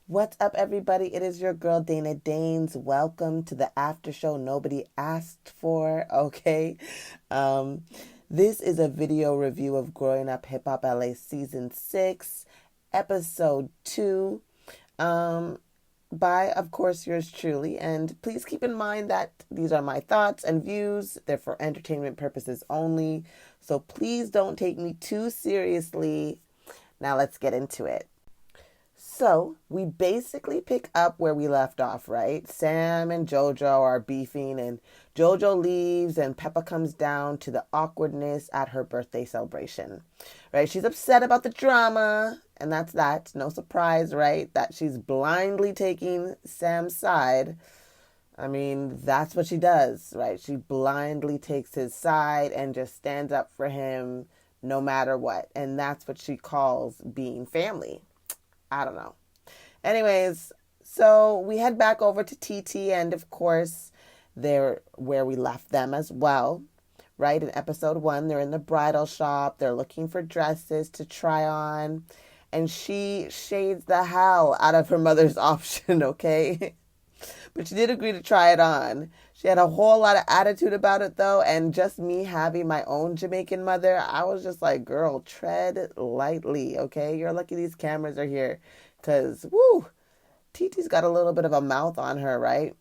What's up, everybody? It is your girl, Dana Danes. Welcome to the after show nobody asked for, okay? Um, this is a video review of Growing Up Hip Hop LA Season 6, Episode 2, by, of course, yours truly. And please keep in mind that these are my thoughts and views. They're for entertainment purposes only. So please don't take me too seriously. Now let's get into it. So we basically pick up where we left off, right? Sam and Jojo are beefing, and Jojo leaves, and Peppa comes down to the awkwardness at her birthday celebration, right? She's upset about the drama, and that's that. No surprise, right? That she's blindly taking Sam's side. I mean, that's what she does, right? She blindly takes his side and just stands up for him no matter what. And that's what she calls being family. I don't know. Anyways, so we head back over to TT, and of course, they're where we left them as well, right? In episode 1, they're in the bridal shop. They're looking for dresses to try on, and she shades the hell out of her mother's option, okay? But she did agree to try it on. She had a whole lot of attitude about it, though, and just me having my own Jamaican mother, I was just like, girl, tread lightly, okay? You're lucky these cameras are here, because, woo, TT's got a little bit of a mouth on her, right?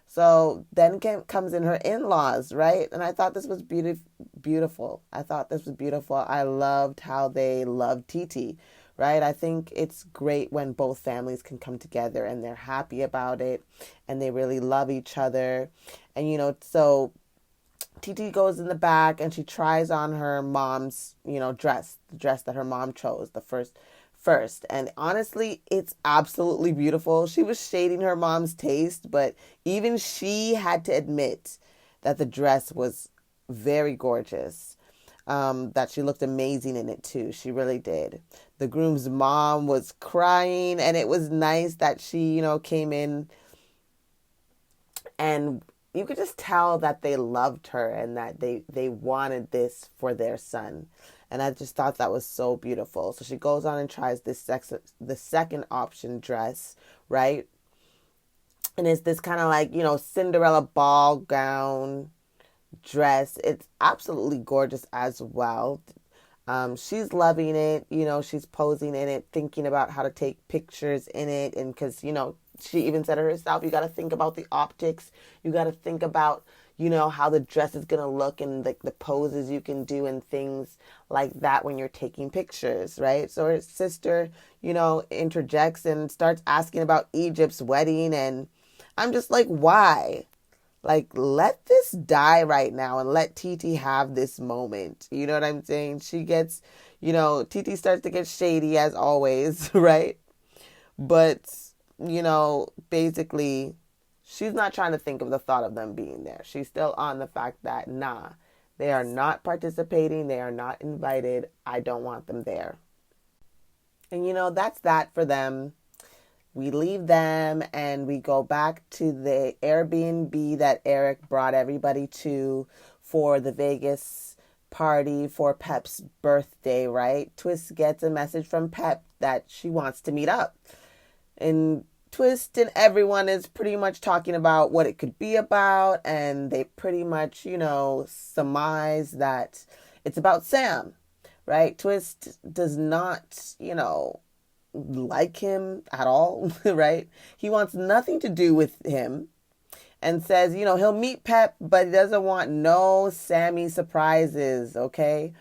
So then comes in her in-laws, right? And I thought this was beautiful. I thought this was beautiful. I loved how they loved TT, right? I think it's great when both families can come together and they're happy about it and they really love each other. And, so TT goes in the back and she tries on her mom's, dress, the dress that her mom chose, the first. And honestly, it's absolutely beautiful. She was shading her mom's taste, but even she had to admit that the dress was very gorgeous. That she looked amazing in it too. She really did. The groom's mom was crying, and it was nice that she, came in, and you could just tell that they loved her and that they wanted this for their son. And I just thought that was so beautiful. So she goes on and tries the second option dress, right? And it's this kind of like, Cinderella ball gown dress. It's absolutely gorgeous as well. She's loving it. She's posing in it, thinking about how to take pictures in it. And because, she even said it herself, you got to think about the optics. You got to think about, how the dress is going to look and like the poses you can do and things like that when you're taking pictures, right? So her sister, interjects and starts asking about Egypt's wedding. And I'm just like, why? Like, let this die right now and let TT have this moment. You know what I'm saying? She gets, TT starts to get shady as always, right? But, basically, she's not trying to think of the thought of them being there. She's still on the fact that, nah, they are not participating. They are not invited. I don't want them there. And, that's that for them. We leave them and we go back to the Airbnb that Eric brought everybody to for the Vegas party for Pep's birthday, right? Twist gets a message from Pep that she wants to meet up. And Twist and everyone is pretty much talking about what it could be about. And they pretty much, surmise that it's about Sam, right? Twist does not, like him at all, right? He wants nothing to do with him and says, he'll meet Pep, but he doesn't want no Sammy surprises, okay?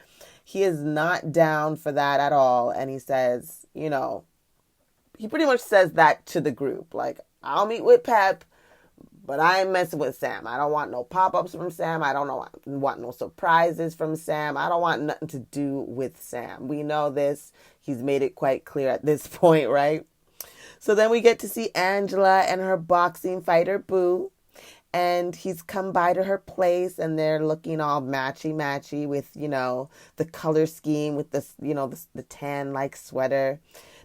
He is not down for that at all. And he says, he pretty much says that to the group. Like, I'll meet with Pep, but I ain't messing with Sam. I don't want no pop-ups from Sam. I don't want no surprises from Sam. I don't want nothing to do with Sam. We know this. He's made it quite clear at this point, right? So then we get to see Angela and her boxing fighter, Boo. And he's come by to her place and they're looking all matchy-matchy with, the color scheme with this, the tan-like sweater.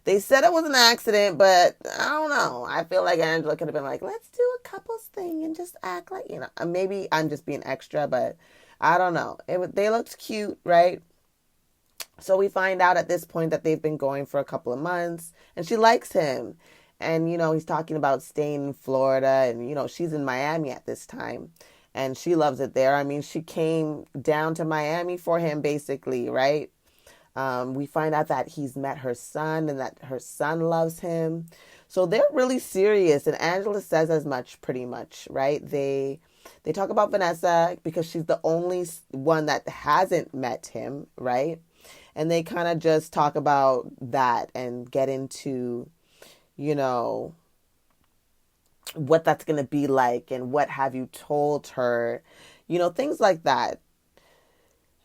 They said it was an accident, but I don't know. I feel like Angela could have been like, let's do a couples thing and just act like, maybe I'm just being extra, but I don't know. They looked cute, right? So we find out at this point that they've been going for a couple of months and she likes him. And, he's talking about staying in Florida, and, she's in Miami at this time, and she loves it there. I mean, she came down to Miami for him, basically, right? We find out that he's met her son and that her son loves him. So they're really serious, and Angela says as much, pretty much, right? They talk about Vanessa because she's the only one that hasn't met him, right? And they kind of just talk about that and get into, what that's going to be like and what have you told her, things like that.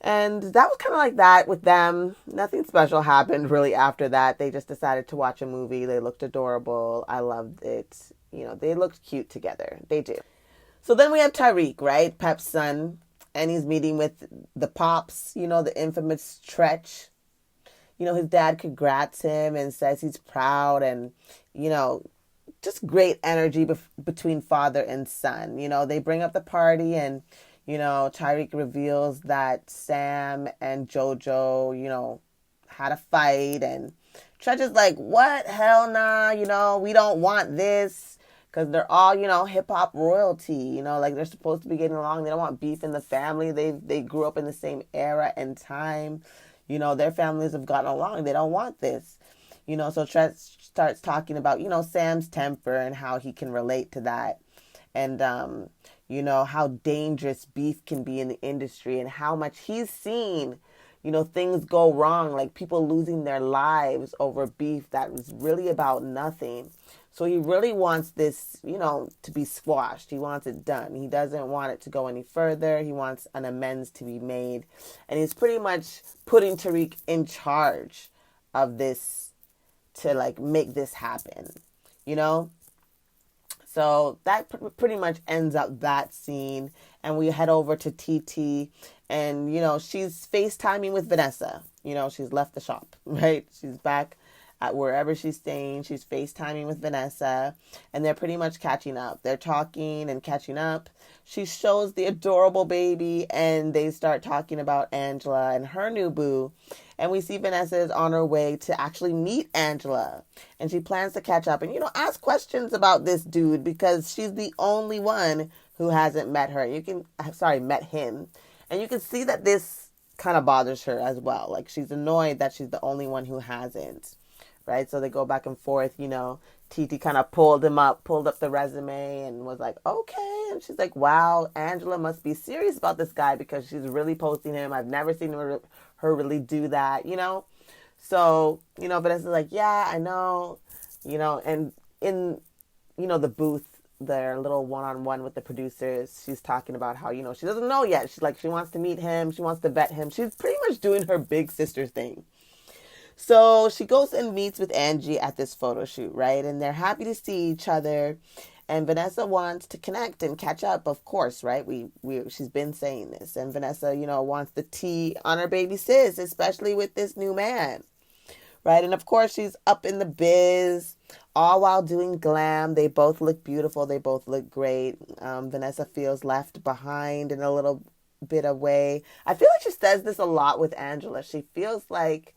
And that was kind of like that with them. Nothing special happened really after that. They just decided to watch a movie. They looked adorable. I loved it. They looked cute together. They do. So then we have Tyreek, right? Pep's son. And he's meeting with the Pops, the infamous Tretch. His dad congrats him and says he's proud, and, just great energy between father and son. They bring up the party, and, Tyreek reveals that Sam and JoJo, had a fight, and Tretch is like, what? Hell nah, we don't want this. Because they're all, hip-hop royalty, like they're supposed to be getting along. They don't want beef in the family. They grew up in the same era and time. Their families have gotten along. They don't want this. So Trent starts talking about, Sam's temper and how he can relate to that. And, how dangerous beef can be in the industry and how much he's seen, things go wrong, like people losing their lives over beef that was really about nothing. So he really wants this, to be squashed. He wants it done. He doesn't want it to go any further. He wants an amends to be made. And he's pretty much putting Tariq in charge of this to, make this happen, So that pretty much ends up that scene. And we head over to TT. And, she's FaceTiming with Vanessa. She's left the shop, right? She's back at wherever she's staying. She's FaceTiming with Vanessa, and they're pretty much catching up. They're talking and catching up. She shows the adorable baby, and they start talking about Angela and her new boo. And we see Vanessa is on her way to actually meet Angela, and she plans to catch up and, ask questions about this dude because she's the only one who hasn't met her. Met him. And you can see that this kind of bothers her as well. Like, she's annoyed that she's the only one who hasn't. Right? So they go back and forth, Titi kind of pulled up the resume and was like, okay. And she's like, wow, Angela must be serious about this guy because she's really posting him. I've never seen her really do that, So, Vanessa's like, yeah, I know, and in, the booth, their little one-on-one with the producers, she's talking about how, she doesn't know yet. She's like, she wants to meet him. She wants to vet him. She's pretty much doing her big sister thing. So she goes and meets with Angie at this photo shoot, right? And they're happy to see each other. And Vanessa wants to connect and catch up, of course, right? She's been saying this. And Vanessa, wants the tea on her baby sis, especially with this new man, right? And of course, she's up in the biz, all while doing glam. They both look beautiful. They both look great. Vanessa feels left behind in a little bit of way. I feel like she says this a lot with Angela. She feels like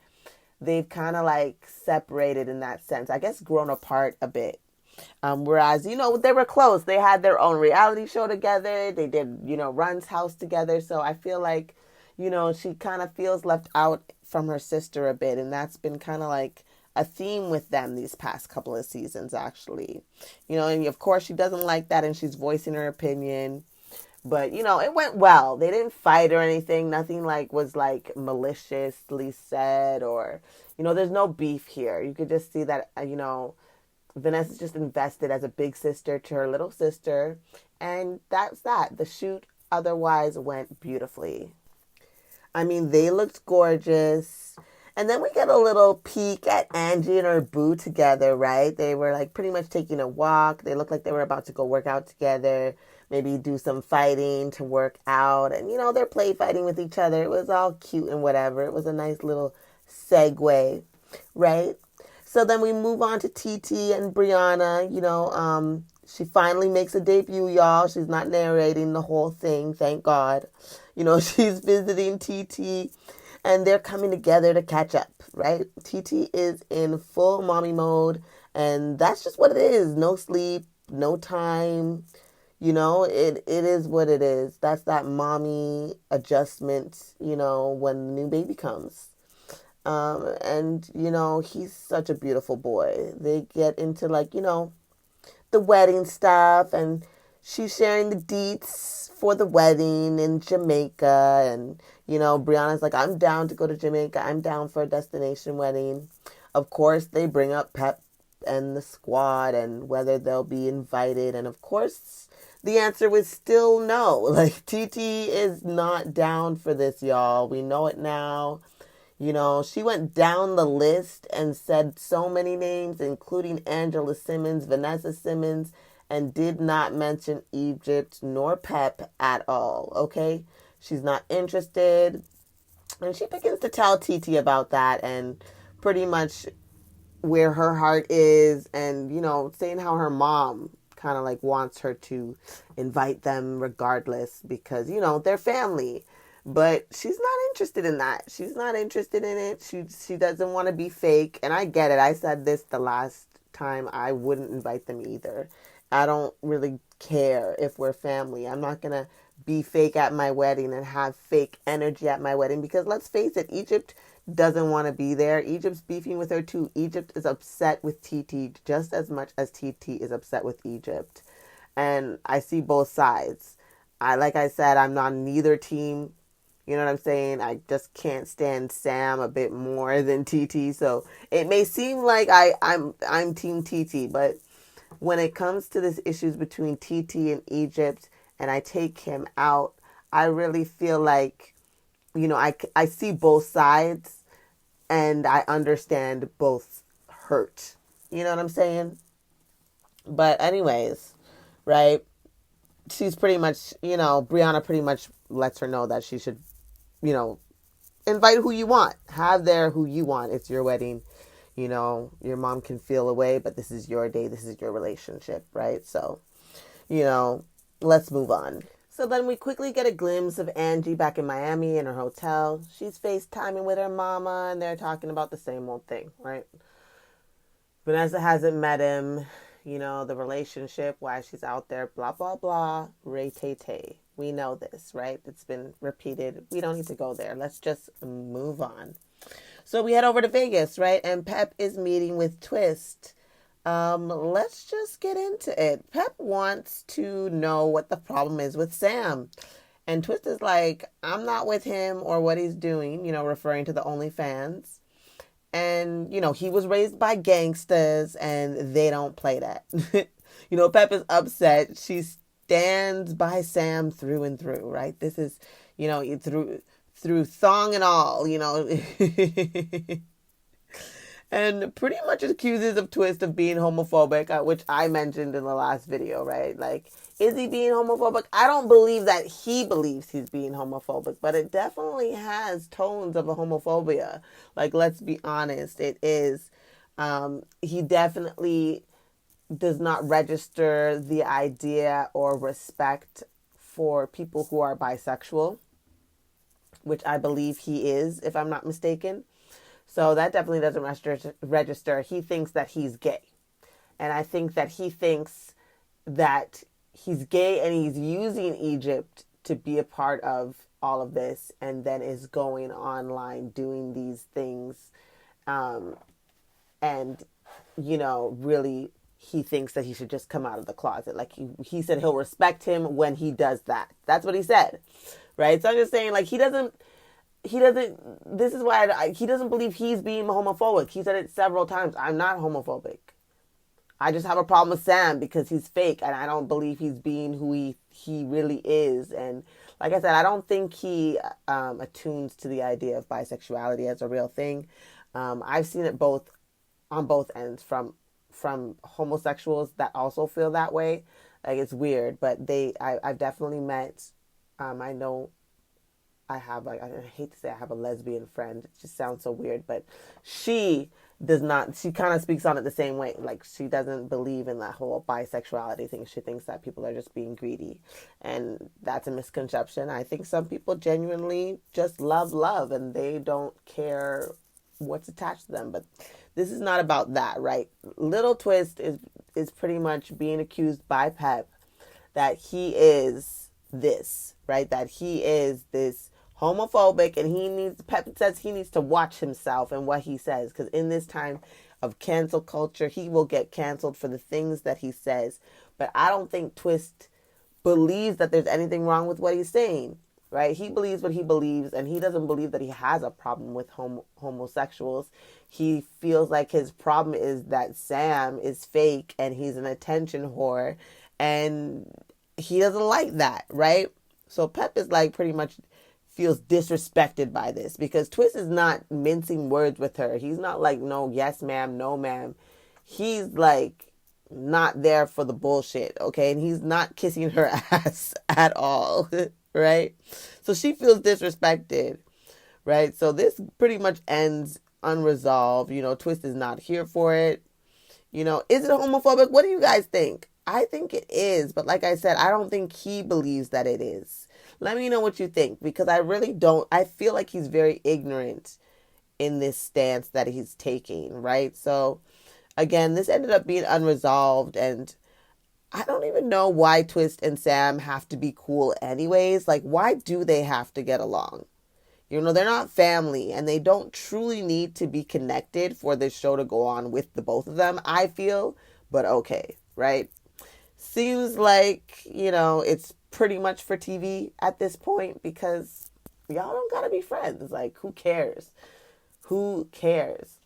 they've kind of separated in that sense. I guess grown apart a bit. Whereas, they were close. They had their own reality show together. They did, Run's house together. So I feel like, she kind of feels left out from her sister a bit. And that's been kind of a theme with them these past couple of seasons, actually. And of course she doesn't like that and she's voicing her opinion. But, it went well. They didn't fight or anything. Nothing was maliciously said or, there's no beef here. You could just see that, Vanessa's just invested as a big sister to her little sister. And that's that. The shoot otherwise went beautifully. I mean, they looked gorgeous. And then we get a little peek at Angie and her boo together, right? They were pretty much taking a walk. They looked like they were about to go work out together. Maybe do some fighting to work out. And, they're play fighting with each other. It was all cute and whatever. It was a nice little segue, right? So then we move on to TT and Brianna. She finally makes a debut, y'all. She's not narrating the whole thing, thank God. She's visiting TT. And they're coming together to catch up, right? TT is in full mommy mode And that's just what it is. No sleep, no time. It is what it is. That's that mommy adjustment, when the new baby comes. And he's such a beautiful boy. They get into the wedding stuff, and she's sharing the deets for the wedding in Jamaica. And, Brianna's like, I'm down to go to Jamaica. I'm down for a destination wedding. Of course, they bring up Pep and the squad and whether they'll be invited. And of course, the answer was still no. Like, TT is not down for this, y'all. We know it now. She went down the list and said so many names, including Angela Simmons, Vanessa Simmons, and did not mention Egypt nor Pep at all, okay? She's not interested. And she begins to tell TT about that and pretty much where her heart is, and, saying how her mom kind of wants her to invite them regardless because, they're family. But she's not interested in that. She's not interested in it. She doesn't want to be fake. And I get it. I said this the last time. I wouldn't invite them either. I don't really care if we're family. I'm not going to be fake at my wedding and have fake energy at my wedding because let's face it, Egypt doesn't want to be there. Egypt's beefing with her too. Egypt is upset with TT just as much as TT is upset with Egypt. And I see both sides. Like I said, I'm on neither team. You know what I'm saying? I just can't stand Sam a bit more than TT. So it may seem like I'm team TT, but when it comes to this issues between TT and Egypt and I take him out, I really feel like, I see both sides and I understand both hurt. You know what I'm saying? But anyways, right? She's pretty much, Brianna pretty much lets her know that she should, invite who you want. Have there who you want. It's your wedding. Your mom can feel away, but this is your day. This is your relationship, right? So, let's move on. So then we quickly get a glimpse of Angie back in Miami in her hotel. She's FaceTiming with her mama, and they're talking about the same old thing, right? Vanessa hasn't met him, the relationship, why she's out there, blah, blah, blah, ray-tay-tay. We know this, right? It's been repeated. We don't need to go there. Let's just move on. So we head over to Vegas, right? And Pep is meeting with Twist. Let's just get into it. Pep wants to know what the problem is with Sam. And Twist is like, I'm not with him or what he's doing, referring to the OnlyFans. And, he was raised by gangsters and they don't play that. Pep is upset. She stands by Sam through and through, right? This is, through thong and all, and pretty much accuses of Twist of being homophobic, which I mentioned in the last video, right? Like, is he being homophobic? I don't believe that he believes he's being homophobic, but it definitely has tones of a homophobia. Like, let's be honest, it is. He definitely does not register the idea or respect for people who are bisexual, which I believe he is, if I'm not mistaken. So that definitely doesn't register. He thinks that he's gay. And I think that he thinks that he's gay and he's using Egypt to be a part of all of this and then is going online doing these things. And, really he thinks that he should just come out of the closet. Like he said he'll respect him when he does that. That's what he said. Right? So I'm just saying, like, he doesn't, this is why he doesn't believe he's being homophobic. He said it several times. I'm not homophobic. I just have a problem with Sam because he's fake and I don't believe he's being who he really is. And like I said, I don't think he attunes to the idea of bisexuality as a real thing. I've seen it on both ends from homosexuals that also feel that way. Like, it's weird, but I've definitely met, I know I have, I hate to say I have a lesbian friend. It just sounds so weird, but she kind of speaks on it the same way. Like, she doesn't believe in that whole bisexuality thing. She thinks that people are just being greedy. And that's a misconception. I think some people genuinely just love and they don't care what's attached to them. But This is not about that, right? Little Twist is pretty much being accused by Pep that he is this, right? That he is this homophobic, and Pep says he needs to watch himself and what he says, because in this time of cancel culture, he will get canceled for the things that he says. But I don't think Twist believes that there's anything wrong with what he's saying, right? He believes what he believes, and he doesn't believe that he has a problem with homosexuals. He feels like his problem is that Sam is fake and he's an attention whore, and he doesn't like that, right? So Pep is like pretty much feels disrespected by this, because Twist is not mincing words with her. He's not like, no, yes, ma'am, no, ma'am. He's like not there for the bullshit, okay? And he's not kissing her ass at all, right? So she feels disrespected, right? So this pretty much ends unresolved. Twist is not here for it. Is it homophobic? What do you guys think? I think it is, but like I said, I don't think he believes that it is. Let me know what you think, because I really don't. I feel like he's very ignorant in this stance that he's taking, right? So, again, this ended up being unresolved, and I don't even know why Twist and Sam have to be cool anyways. Like, why do they have to get along? They're not family, and they don't truly need to be connected for this show to go on with the both of them, I feel. But okay, right? Seems like, it's pretty much for TV at this point, because y'all don't gotta be friends. Like, who cares? Who cares?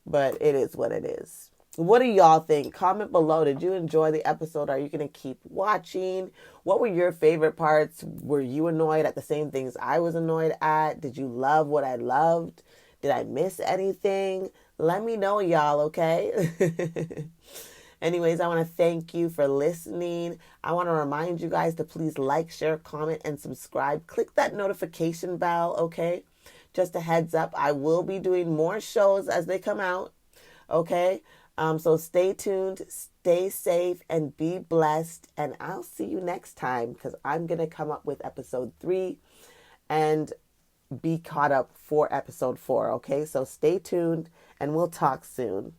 But it is what it is. What do y'all think? Comment below. Did you enjoy the episode? Are you going to keep watching? What were your favorite parts? Were you annoyed at the same things I was annoyed at? Did you love what I loved? Did I miss anything? Let me know, y'all, okay? Anyways, I want to thank you for listening. I want to remind you guys to please like, share, comment, and subscribe. Click that notification bell, okay? Just a heads up, I will be doing more shows as they come out, okay? So stay tuned, stay safe, and be blessed. And I'll see you next time, because I'm going to come up with episode 3 and be caught up for episode 4, okay? So stay tuned, and we'll talk soon.